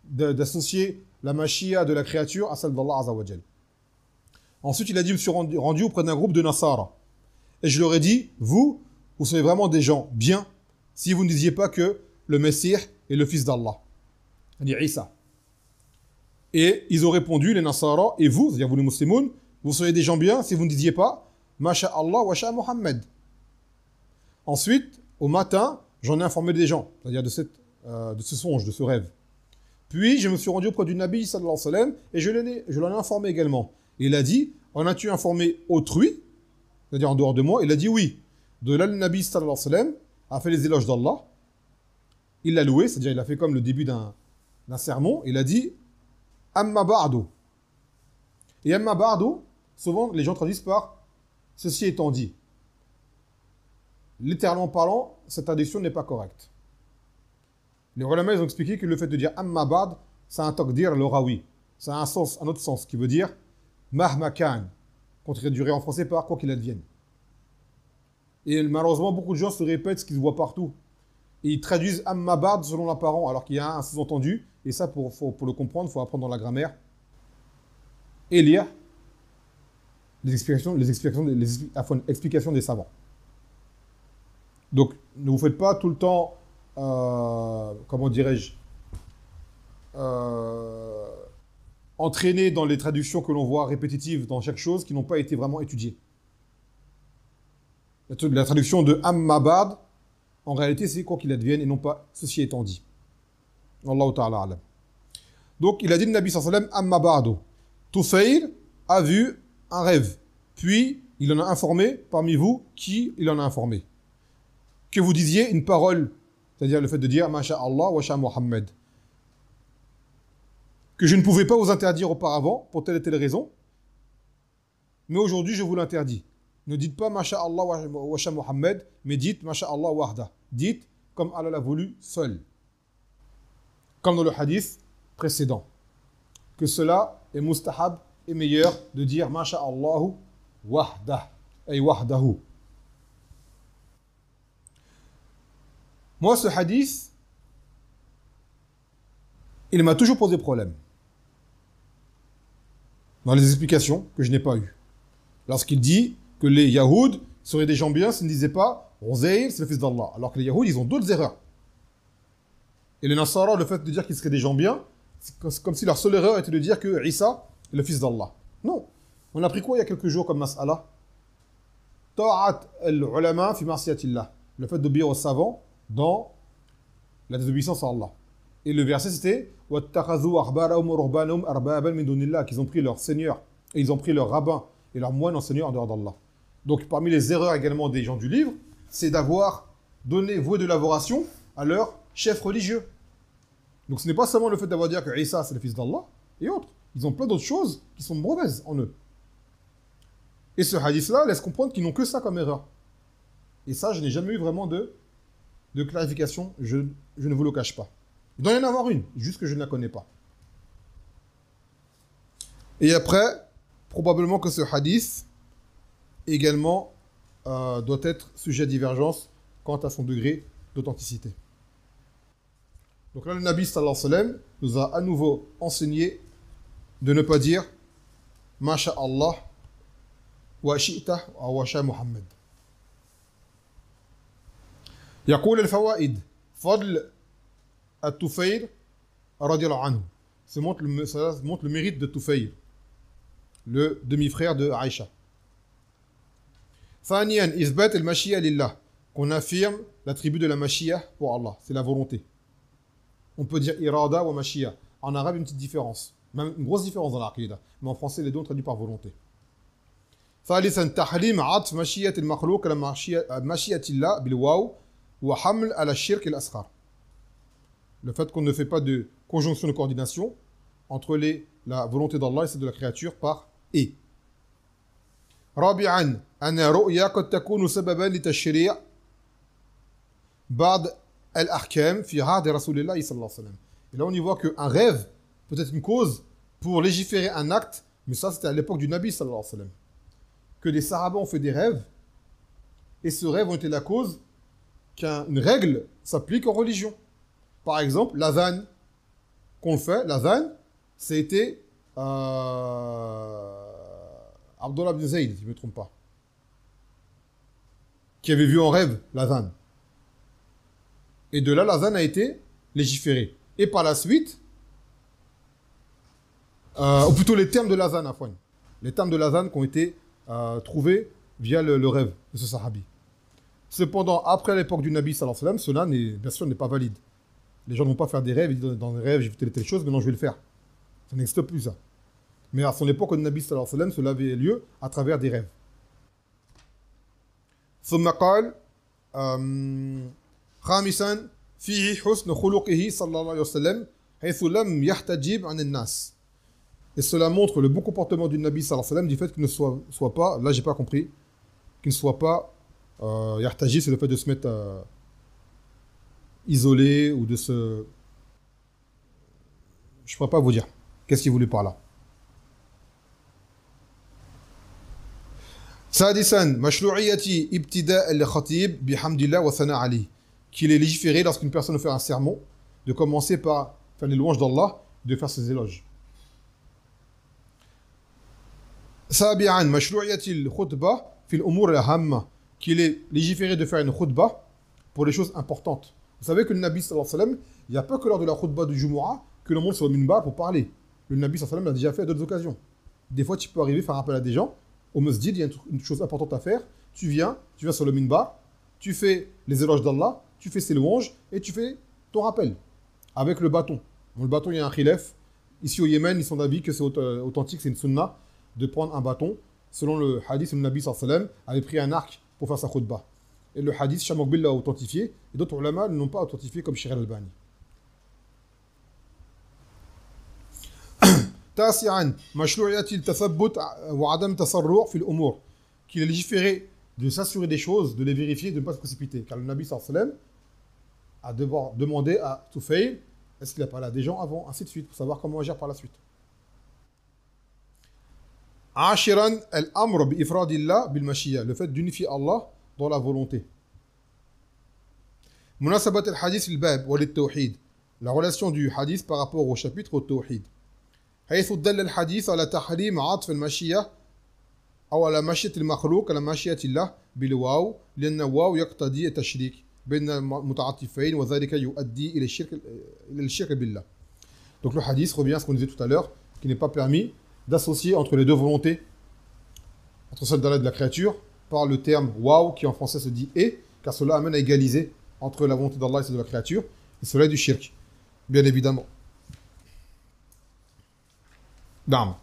D'associer la machia de la créature à celle d'Allah Azza wa Jal. Ensuite, il a dit, je me suis rendu auprès d'un groupe de Nasara. Et je leur ai dit, vous serez vraiment des gens bien si vous ne disiez pas que le Messie est le fils d'Allah. C'est-à-dire Isa. Et ils ont répondu, les Nasara, et vous, c'est-à-dire vous les musulmans, vous serez des gens bien si vous ne disiez pas Masha Allah wa Sha Muhammad. Ensuite, au matin, j'en ai informé des gens, c'est-à-dire de ce songe, de ce rêve. Puis, je me suis rendu auprès du Nabi sallallahu alayhi wa sallam et je l'en ai informé également. Et il a dit, en as-tu informé autrui, c'est-à-dire en dehors de moi? Il a dit oui. De là, le Nabi sallallahu alayhi wa sallam a fait les éloges d'Allah. Il l'a loué, c'est-à-dire il a fait comme le début d'un sermon. Il a dit Amma ba'du. Et Amma ba'du, souvent les gens traduisent par ceci étant dit. Littéralement parlant, cette traduction n'est pas correcte. Les ulama, ils ont expliqué que le fait de dire Amma ba'd, c'est un taqdir al-rawi. Ça a un autre sens qui veut dire Mahma kan, qu'on traduirait en français par quoi qu'il advienne. Et malheureusement, beaucoup de gens se répètent ce qu'ils voient partout. Et ils traduisent Amma ba'd selon l'apparent, alors qu'il y a un sous-entendu. Et ça, pour le comprendre, il faut apprendre dans la grammaire et lire les explications des savants. Donc, ne vous faites pas tout le temps, comment dirais-je, entraîner dans les traductions que l'on voit répétitives dans chaque chose qui n'ont pas été vraiment étudiées. La traduction de Amma ba'd, en réalité, c'est quoi qu'il advienne et non pas ceci étant dit. Wallahu ta'ala alam. Donc, il a dit le Nabi sallallahu alayhi wa sallam, Amma ba'du. Tufayl a vu un rêve. Puis, il en a informé parmi vous qui il en a informé. Que vous disiez une parole, c'est-à-dire le fait de dire Masha Allah wa Sha Muhammad. Que je ne pouvais pas vous interdire auparavant, pour telle et telle raison. Mais aujourd'hui, je vous l'interdis. Ne dites pas Masha Allah wa Sha Muhammad, mais dites Masha Allah wahda. Dites comme Allah l'a voulu, seul. Comme dans le hadith précédent. Que cela est mustahab et meilleur de dire Masha Allahu wahda. Ay wahdahu. Moi, ce hadith, il m'a toujours posé problème. Dans les explications que je n'ai pas eues. Lorsqu'il dit que les Yahoud seraient des gens bien s'ils ne disaient pas Uzayr, c'est le fils d'Allah. Alors que les Yahoud, ils ont d'autres erreurs. Et les Nasara, le fait de dire qu'ils seraient des gens bien, c'est comme si leur seule erreur était de dire que Isa est le fils d'Allah. Non. On a pris quoi il y a quelques jours comme mas'ala? Ta'at al-ulama fi ma'siyatillah. Le fait d'obéir aux savants dans la désobéissance à Allah. Et le verset c'était وَاتَّخَذُوا أَحْبَارَهُمْ وَرُهْبَانَهُمْ أَرْبَابًا مِنْ دُونِ اللَّهِ, qu'ils ont pris leur seigneur et ils ont pris leur rabbin et leur moine en seigneur en dehors d'Allah. Donc parmi les erreurs également des gens du livre, c'est d'avoir voué de l'adoration à leur chef religieux. Donc ce n'est pas seulement le fait d'avoir dit que Isa c'est le fils d'Allah et autres. Ils ont plein d'autres choses qui sont mauvaises en eux. Et ce hadith-là laisse comprendre qu'ils n'ont que ça comme erreur. Et ça, je n'ai jamais eu vraiment de clarification, je ne vous le cache pas. Il doit y en avoir une, juste que je ne la connais pas. Et après, probablement que ce hadith également doit être sujet à divergence quant à son degré d'authenticité. Donc là, le Nabi sallallahu alayhi wa sallam nous a à nouveau enseigné de ne pas dire Masha Allah wa shi'ta wa sha Muhammad. يقول الفوائد فضل الطفيل رضي الله عنه. Ça montre le mérite de Tufayl, le demi-frère de Aïcha. ثانيا إثبات المشيئة لله, qu'on affirme l'attribut de la mashia pour Allah, c'est la volonté. On peut dire irada ou mashia. En arabe, une petite différence, même une grosse différence dans l'aqida, mais en français les deux ont traduit par volonté. ثالثا تحريم عطف مشيئة المخلوق على مشيئة الله بالواو وحمل على الشرك الأصغر. Le fait qu'on ne fait pas de conjonction de coordination entre la volonté d'Allah et celle de la créature par et. رابعا أن رؤيا قد تكون سببا لتشريع بعض الأحكام في عهد رسول الله صلى الله عليه وسلم. Et là on y voit qu'un rêve peut être une cause pour légiférer un acte, mais ça c'était à l'époque du Nabi sallallahu alayhi wa sallam. Que des Sahaba ont fait des rêves et ce rêve ont été la cause qu'une règle s'applique en religion. Par exemple, l'adhan qu'on fait, l'adhan, c'était Abdullah ibn Zayd, si je ne me trompe pas, qui avait vu en rêve l'adhan. Et de là, l'adhan a été légiféré. Et par la suite, ou plutôt les termes de l'adhan, Afwan. Les termes de l'adhan qui ont été trouvés via le rêve de ce sahabi. Cependant, après l'époque du Nabi sallallahu alayhi wa sallam, cela, bien sûr, n'est pas valide. Les gens ne vont pas faire des rêves, ils disent dans les rêves, j'ai vu telle et telle chose, maintenant je vais le faire. Ça n'existe plus, ça. Mais à son époque, le Nabi sallallahu alayhi wa sallam, cela avait lieu à travers des rêves. ثم قال خامسا فيه حسن خلقه صلى الله عليه وسلم حيث لم يحتجب عن الناس. Et cela montre le bon comportement du Nabi sallallahu alayhi wa sallam du fait qu'il ne soit pas, là j'ai pas compris, qu'il ne soit pas yahtajib, c'est le fait de se mettre isolé ou de se... Je ne pourrais pas vous dire. Qu'est-ce qu'il voulait par là? Sadisan, mashlou'iyati ibtida' al-khatib bihamdillah wa thana ali. Qu'il est légiféré lorsqu'une personne fait un sermon, de commencer par faire les louanges d'Allah, de faire ses éloges. Sabi'an, mashlou'iyati al-khutbah fil umur al-hamma. Qu'il est légiféré de faire une khutbah pour les choses importantes. Vous savez que le Nabi sallallahu alayhi wa sallam, il n'y a pas que lors de la khutbah du Jumu'ah que l'on monte sur le minbar pour parler. Le Nabi sallallahu alayhi wa sallam l'a déjà fait à d'autres occasions. Des fois, tu peux arriver, faire un appel à des gens. Au masjid, il y a une chose importante à faire. Tu viens sur le minbar, tu fais les éloges d'Allah, tu fais ses louanges et tu fais ton rappel avec le bâton. Dans le bâton, il y a un khilaf. Ici au Yémen, ils sont d'avis que c'est authentique, c'est une sunna de prendre un bâton. Selon le hadith, le Nabi sallallahu alayhi wa sallam avait pris un arc pour faire sa khutbah. Et le hadith, Shaykh Mukbil l'a authentifié, et d'autres ulama ne l'ont pas authentifié comme Sheikh al-Albani. تاسعا مشروعية التثبت وعدم تسرع في الأمور. Qu'il est légiféré de s'assurer des choses, de les vérifier, de ne pas se précipiter. Car le Nabi sallallahu alayhi wa sallam a devoir demander à Tufayl est-ce qu'il a parlé à des gens avant, ainsi de suite, pour savoir comment agir par la suite. عاشرا الأمر بإفراد الله بالمشيئة. Le fait d'unifier Allah dans la volonté. مناسبة الحديث الباب وللتوحيد. La relation du hadith par rapport au chapitre au tawhid. حيث دل الحديث على تحريم عطف المشيئة أو على مشيئة المخلوق على مشيئة الله بالواو لأن الواو يقتضي التشريك بين المتعاطفين وذلك يؤدي إلى الشرك بالله. Donc le hadith revient à ce qu'on disait tout à l'heure, qu'il n'est pas permis d'associer entre les deux volontés, entre celle d'Allah et de la créature, par le terme waouh qui en français se dit et, car cela amène à égaliser entre la volonté d'Allah et celle de la créature, et cela est du shirk, bien évidemment. Dam.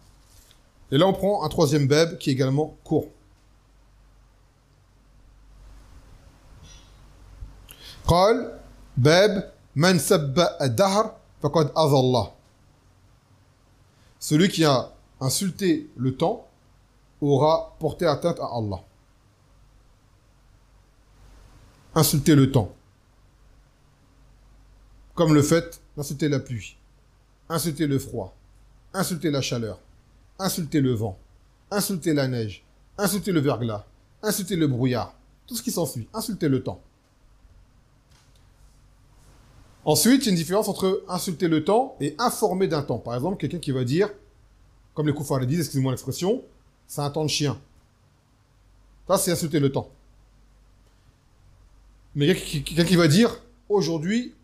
Et là on prend un troisième bab qui est également court. قال باب من سب الدهر فقد أذى الله. Celui qui a insulté le temps aura porté atteinte à Allah. Insulter le temps. Comme le fait d'insulter la pluie, insulter le froid, insulter la chaleur, insulter le vent, insulter la neige, insulter le verglas, insulter le brouillard, tout ce qui s'ensuit, insulter le temps. Ensuite, il y a une différence entre insulter le temps et informer d'un temps. Par exemple, quelqu'un qui va dire, comme les koufars le disent, excusez-moi l'expression, c'est un temps de chien. Ça, c'est insulter le temps. Mais quelqu'un qui va dire, aujourd'hui,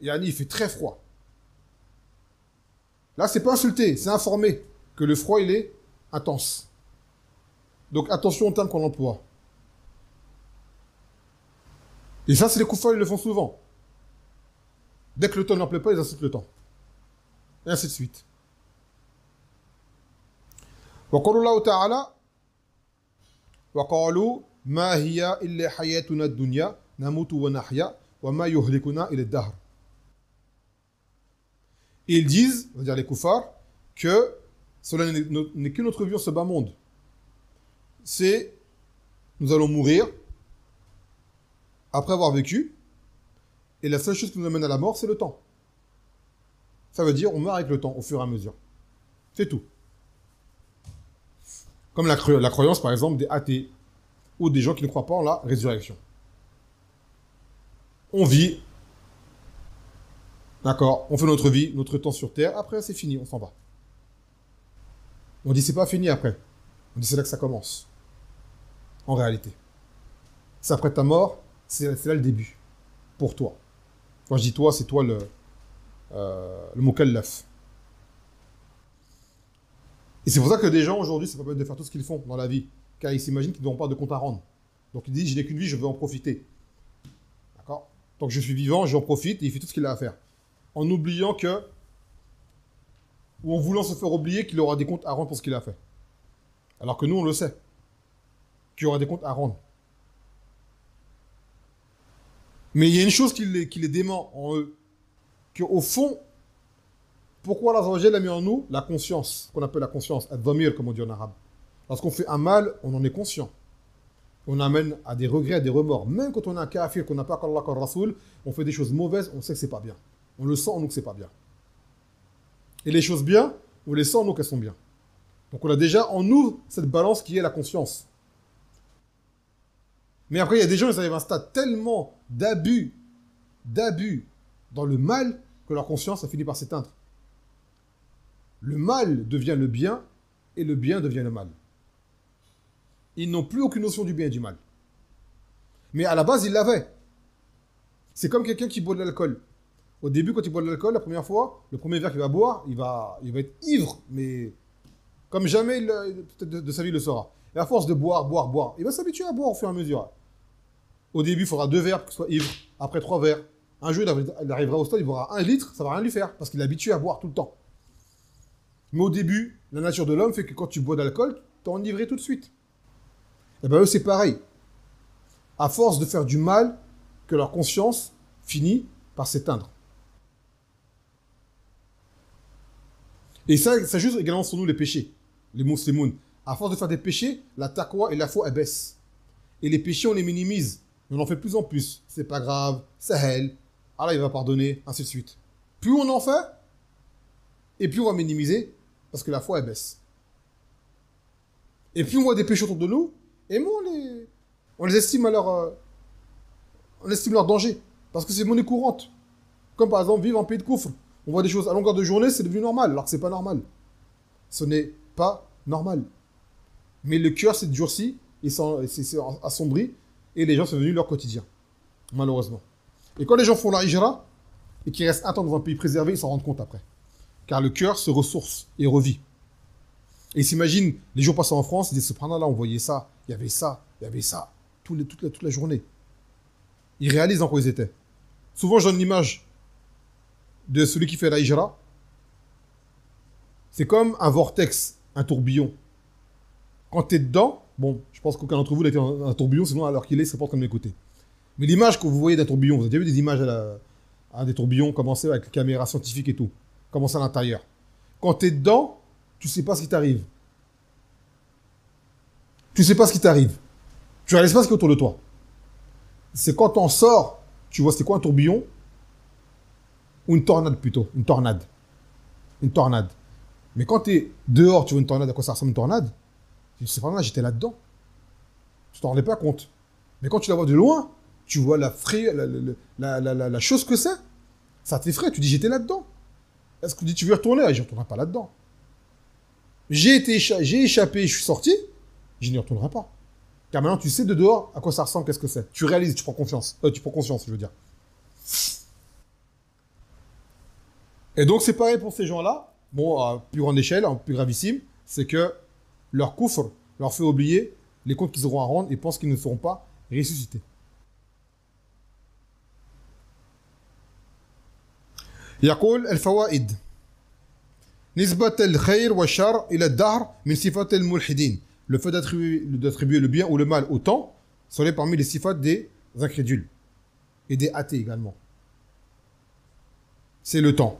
il fait très froid. Là, c'est pas insulter, c'est informer que le froid, il est intense. Donc, attention au terme qu'on emploie. Et ça, c'est les koufars, ils le font souvent. Dès que le temps n'en plaît pas, ils insultent le temps. Et ainsi de suite. وقال الله تعالى وقالوا ما هي إلا حياتنا الدنيا نموت ونحيا وما يهلكنا إلا الدهر. Et ils disent, on va dire les koufars, que cela n'est que notre vie en ce bas monde. C'est, nous allons mourir après avoir vécu, et la seule chose qui nous amène à la mort, c'est le temps. Ça veut dire, on meurt avec le temps, au fur et à mesure. C'est tout. Comme la croyance, par exemple, des athées. ou des gens qui ne croient pas en la résurrection. On vit, d'accord, on fait notre vie, notre temps sur terre, après c'est fini, on s'en va. On dit c'est pas fini après. On dit c'est là que ça commence. En réalité. C'est après ta mort, c'est là le début. Pour toi. Quand je dis toi, c'est toi le mukallaf. Et c'est pour ça que des gens aujourd'hui, ça permet de faire tout ce qu'ils font dans la vie. Car ils s'imaginent qu'ils n'auront pas de compte à rendre. Donc ils disent, je n'ai qu'une vie, je veux en profiter. D'accord? Tant que je suis vivant, j'en profite et il fait tout ce qu'il a à faire. En oubliant que, ou en voulant se faire oublier qu'il aura des comptes à rendre pour ce qu'il a fait. Alors que nous, on le sait. Qu'il y aura des comptes à rendre. Mais il y a une chose qui les dément en eux. Qu'au fond, pourquoi Allah a mis en nous la conscience, qu'on appelle la conscience, ad-dhamir, comme on dit en arabe. Lorsqu'on fait un mal, on en est conscient. On amène à des regrets, à des remords. Même quand on est un kafir, qu'on n'a pas qu'Allah, qu'Al Rasoul, on fait des choses mauvaises, on sait que c'est pas bien. On le sent en nous que c'est pas bien. Et les choses bien, on les sent en nous qu'elles sont bien. Donc on a déjà en nous cette balance qui est la conscience. Mais après, il y a des gens, ils arrivent à un stade tellement d'abus dans le mal, que leur conscience a fini par s'éteindre. Le mal devient le bien, et le bien devient le mal. Ils n'ont plus aucune notion du bien et du mal. Mais à la base, ils l'avaient. C'est comme quelqu'un qui boit de l'alcool. Au début, quand il boit de l'alcool, la première fois, le premier verre qu'il va boire, il va être ivre, mais comme jamais peut-être de sa vie le sera. Et à force de boire, il va s'habituer à boire au fur et à mesure. Au début, il faudra 2 verres pour qu'il soit ivre, après 3 verres. Un jour, il arrivera au stade, il boira 1 litre, ça va rien lui faire, parce qu'il est habitué à boire tout le temps. Mais au début, la nature de l'homme fait que quand tu bois d'alcool, t'es enivré tout de suite. Et bien eux, c'est pareil. À force de faire du mal, que leur conscience finit par s'éteindre. Et ça joue également sur nous les péchés, les musulmans. À force de faire des péchés, la taqwa et la foi, elles baissent. Et les péchés, on les minimise. Mais on en fait de plus en plus. C'est pas grave, c'est hell. Allah, il va pardonner, ainsi de suite. Plus on en fait, et plus on va minimiser, parce que la foi, elle baisse. Et plus on voit des péchés autour de nous, et moins on les estime on estime leur danger. Parce que c'est monnaie courante. Comme par exemple, vivre en pays de coufre. On voit des choses à longueur de journée, c'est devenu normal, alors que c'est pas normal. Ce n'est pas normal. Mais le cœur s'est durci, et s'est assombri, et les gens sont devenus leur quotidien. Malheureusement. Et quand les gens font la hijra, et qu'ils restent un temps dans un pays préservé, ils s'en rendent compte après. Car le cœur se ressource et revit. Et ils s'imaginent, les jours passés en France, ils disent, subhanallah, on voyait ça, il y avait ça, toute la journée. Ils réalisent dans quoi ils étaient. Souvent, je donne l'image de celui qui fait la hijra. C'est comme un vortex, un tourbillon. Quand tu es dedans, bon, je pense qu'aucun d'entre vous n'a été dans un tourbillon, sinon alors qu'il est, c'est pas en train de m'écouter. Mais l'image que vous voyez d'un tourbillon, vous avez déjà vu des images des tourbillons commencer avec les caméras scientifiques et tout, commencer à l'intérieur. Quand tu es dedans, tu sais pas ce qui t'arrive. Tu sais pas ce qui t'arrive. Tu réalises pas ce qui est autour de toi. C'est quand t'en sors, tu vois c'est quoi un tourbillon, ou une tornade plutôt, une tornade. Une tornade. Mais quand tu es dehors, tu vois une tornade, à quoi ça ressemble une tornade? Tu dis, c'est pas mal, j'étais là-dedans. Tu t'en rendais pas compte. Mais quand tu la vois de loin, tu vois la chose que c'est. Ça t'effraie, tu dis, j'étais là-dedans. Est-ce que tu dis, tu veux retourner? Ah, je ne retournerai pas là-dedans. J'ai échappé, je suis sorti, je n'y retournerai pas. Car maintenant, tu sais de dehors à quoi ça ressemble, qu'est-ce que c'est. Tu réalises, tu prends confiance. Tu prends conscience, je veux dire. Et donc, c'est pareil pour ces gens-là. Bon, à plus grande échelle, en plus gravissime, c'est que leur kufr leur fait oublier les comptes qu'ils auront à rendre et pensent qu'ils ne seront pas ressuscités. يقول الفوائد نسبة الخير والشر إلى الدهر من صفات الملحدين. Le fait d'attribuer le bien ou le mal au temps serait parmi les sifat des incrédules et des athées également. C'est le temps.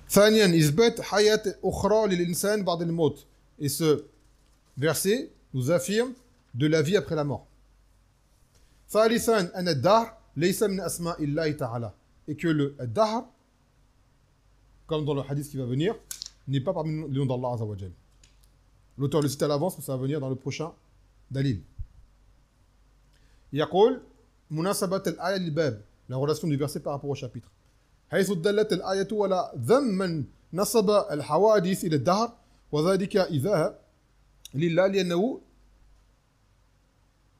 ثانيا إثبات حياة أخرى للإنسان بعد الموت. Et ce verset nous affirme de la vie après la mort. ثالثا أن الدهر ليس من أسماء الله تعالى. Et que le dahr, comme dans le hadith qui va venir, n'est pas parmi les noms d'Allah Azza wa Jal. L'auteur le cite à l'avance, mais ça va venir dans le prochain dalil. يقول مناسبة الآية للباب, la relation du verset par rapport au chapitre. حيث دلت الآية على ذم من نسب الحوادث إلى الدهر وذلك إذاها لله لأنه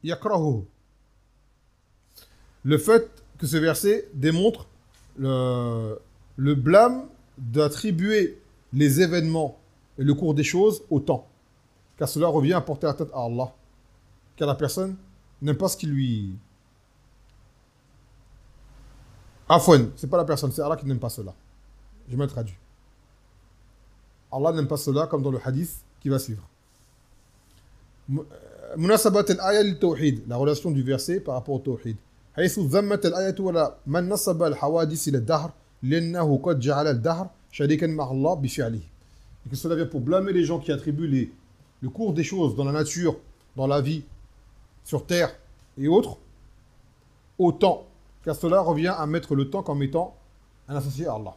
يكرهه. Le fait que ce verset démontre le blâme d'attribuer les événements et le cours des choses au temps, car cela revient à porter atteinte à Allah, car la personne n'aime pas ce qui lui... Afwan, c'est pas la personne, c'est Allah qui n'aime pas cela. Je me traduis. Allah n'aime pas cela, comme dans le hadith qui va suivre. Munasabat al-aya lil-tawhid, la relation du verset par rapport au tawhid. حيث ذمت الآية ولا من نسب الحوادث إلى الدهر لأنه قد جعل الدهر شريكا مع الله بفعله. Et que cela vient pour blâmer les gens qui attribuent le cours des choses dans la nature, dans la vie, sur terre et autres, au temps. Car cela revient à mettre le temps comme étant un associé à Allah.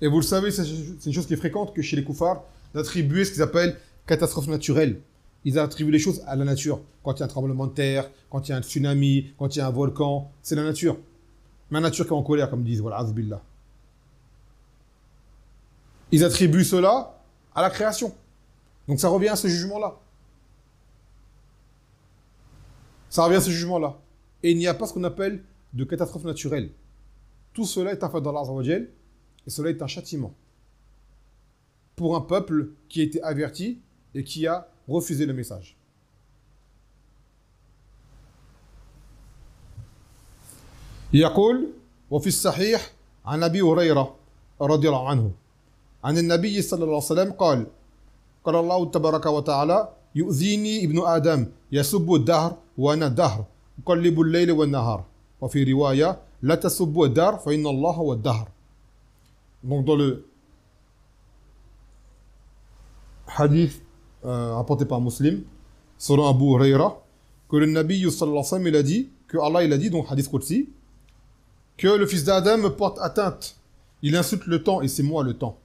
Et vous le savez, c'est une chose qui est fréquente que chez les koufars, d'attribuer ce qu'ils appellent catastrophe naturelle. Ils attribuent les choses à la nature. Quand il y a un tremblement de terre, quand il y a un tsunami, quand il y a un volcan, c'est la nature. Mais la nature qui est en colère, comme disent, voilà, azbillah. Ils attribuent cela à la création. Donc ça revient à ce jugement-là. Ça revient à ce jugement-là. Et il n'y a pas ce qu'on appelle de catastrophe naturelle. Tout cela est un fait d'Allah Azza wa Jal, et cela est un châtiment. Pour un peuple qui a été averti et qui a refusé le message. يقول وفي الصحيح عن أبي هريرة رضي الله عنه عن النبي صلى الله عليه وسلم قال قال الله تبارك وتعالى يؤذيني ابن آدم يسب الدهر وأنا الدهر أقلب الليل والنهار وفي رواية لا تسبوا الدهر فإن الله هو الدهر. Donc dans le hadith rapporté par Muslim, selon Abu Huraira, que le Nabi sallallahu alayhi wa sallam il a dit, que Allah il a dit, donc hadith Qudsi, que le fils d'Adam me porte atteinte. Il insulte le temps et c'est moi le temps.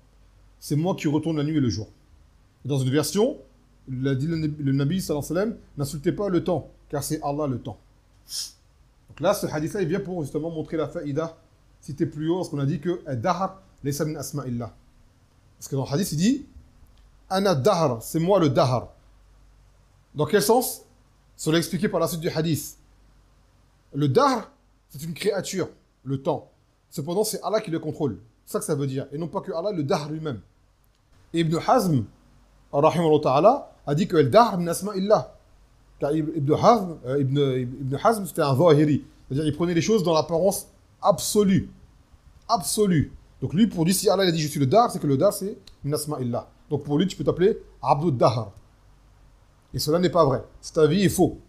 C'est moi qui retourne la nuit et le jour. Dans une version, il a dit le Nabi sallallahu alayhi wa sallam, n'insultez pas le temps, car c'est Allah le temps. Donc là, ce hadith-là, il vient pour justement montrer la faïda, cité plus haut, parce qu'on a dit que Dahar, laysa min asma'illah. Parce que dans le hadith, il dit Ana Dahar, c'est moi le Dahar. Dans quel sens? Cela expliqué par la suite du hadith. Le Dahar, c'est une créature, le temps. Cependant, c'est Allah qui le contrôle. C'est ça que ça veut dire. Et non pas que Allah, le Dahar lui-même. Et Ibn Hazm, rahimahullah ta'ala, a dit que le Dahar min asma'illah. Car Ibn Hazm, c'était un Zahiri. C'est-à-dire, il prenait les choses dans l'apparence absolue. Absolue. Donc lui, pour lui, si Allah il a dit je suis le Dahar, c'est que le Dahar, c'est min asma'illah. Donc pour lui, tu peux t'appeler Abdul Dahar. Et cela n'est pas vrai. Cet avis est faux.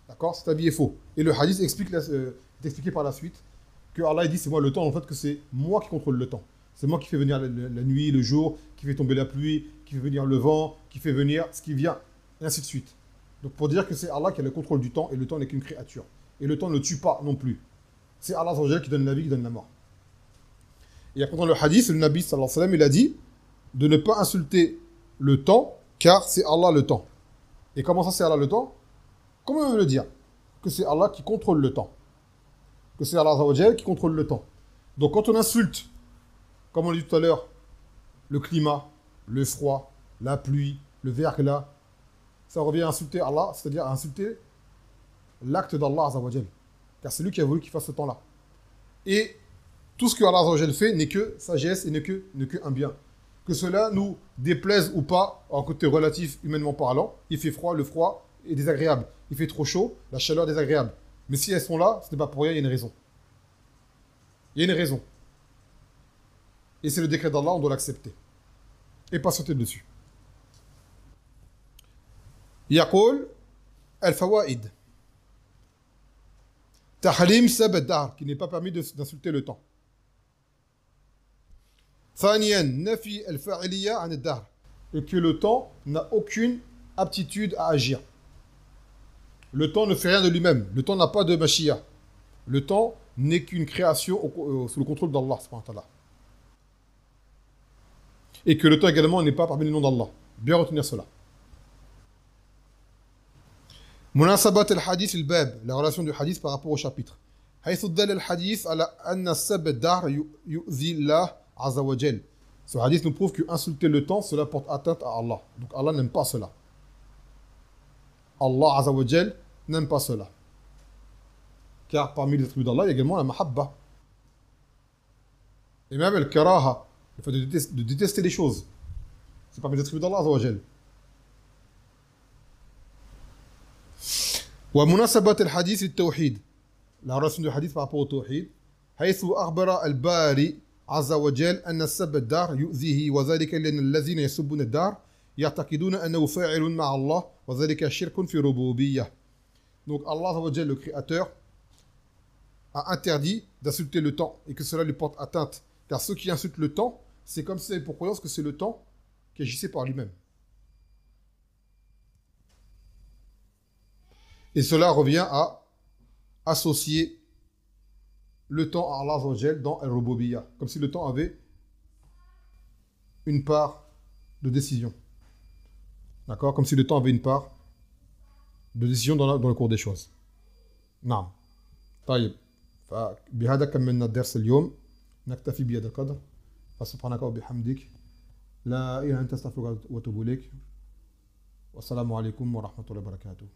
D'accord? Cet avis est faux. Et le hadith explique est expliqué par la suite que Allah il dit c'est moi le temps, en fait que c'est moi qui contrôle le temps. C'est moi qui fais venir la nuit, le jour, qui fait tomber la pluie, qui fait venir le vent, qui fait venir ce qui vient, et ainsi de suite. Donc pour dire que c'est Allah qui a le contrôle du temps, et le temps n'est qu'une créature. Et le temps ne tue pas non plus. C'est Allah qui donne la vie, qui donne la mort. Et après dans le hadith, le Nabi sallallahu alayhi wa sallam, il a dit de ne pas insulter le temps, car c'est Allah le temps. Et comment ça c'est Allah le temps? Comment on veut le dire? Que c'est Allah qui contrôle le temps. Que c'est Allah qui contrôle le temps. Donc quand on insulte, comme on l'a dit tout à l'heure, le climat, le froid, la pluie, le verglas, ça revient à insulter Allah, c'est-à-dire à insulter l'acte d'Allah, car c'est lui qui a voulu qu'il fasse ce temps-là. Et tout ce que Allah fait n'est que sagesse et n'est que un bien. Que cela nous déplaise ou pas, en côté relatif, humainement parlant, il fait froid, le froid est désagréable. Il fait trop chaud, la chaleur est désagréable. Mais si elles sont là, ce n'est pas pour rien, il y a une raison. Il y a une raison. Et c'est le décret d'Allah, on doit l'accepter. Et pas sauter dessus. Yaqul al-fawaid. Tahlim sab ad-dahr, qui n'est pas permis d'insulter le temps. ثانيا نفي الفاعلية عن الدهر, et que le temps n'a aucune aptitude à agir. Le temps ne fait rien de lui-même. Le temps n'a pas de mashia. Le temps n'est qu'une création sous le contrôle d'Allah. Et que le temps également n'est pas parmi les noms d'Allah. Bien retenir cela. Munasabat al-hadith al-bab, la relation du hadith par rapport au chapitre. حيث دل الحديث على أن السب الدهر يؤذي الله عز وجل. Ce hadith nous prouve que insulter le temps, cela porte atteinte à Allah. Donc Allah n'aime pas cela. Allah Azza wa Jal n'aime pas cela. Car parmi les attributs d'Allah, il y a également la mahabba. Et même le karaha, le fait de détester les choses. C'est parmi les attributs d'Allah Azza wa Jal. ومناسبة الحديث التوحيد. La relation du hadith par rapport au tawhid. حيث أخبر الباري عز وجل أن السب الدار يؤذيه وذلك لأن الذين يسبون الدار يعتقدون أنه فاعل مع الله وذلك شرك في ربوبية. Donc Allah Azza wa Jal, le créateur, a interdit d'insulter le temps et que cela lui porte atteinte. Car ceux qui insultent le temps, c'est comme si pour croyance que c'est le temps qui agissait par lui-même. Et cela revient à associer le temps à Allah Azza wa Jal dans Al-Rububiyya, comme si le temps avait une part de décision. D'accord? Comme si le temps avait une part de décision dans le cours des choses. نعم. طيب. فبهذا كملنا الدرس اليوم. نكتفي بهذا القدر. فسبحانك وبحمدك لا إله إلا أنت أستغفرك وأتوب إليك. والسلام عليكم ورحمة الله وبركاته.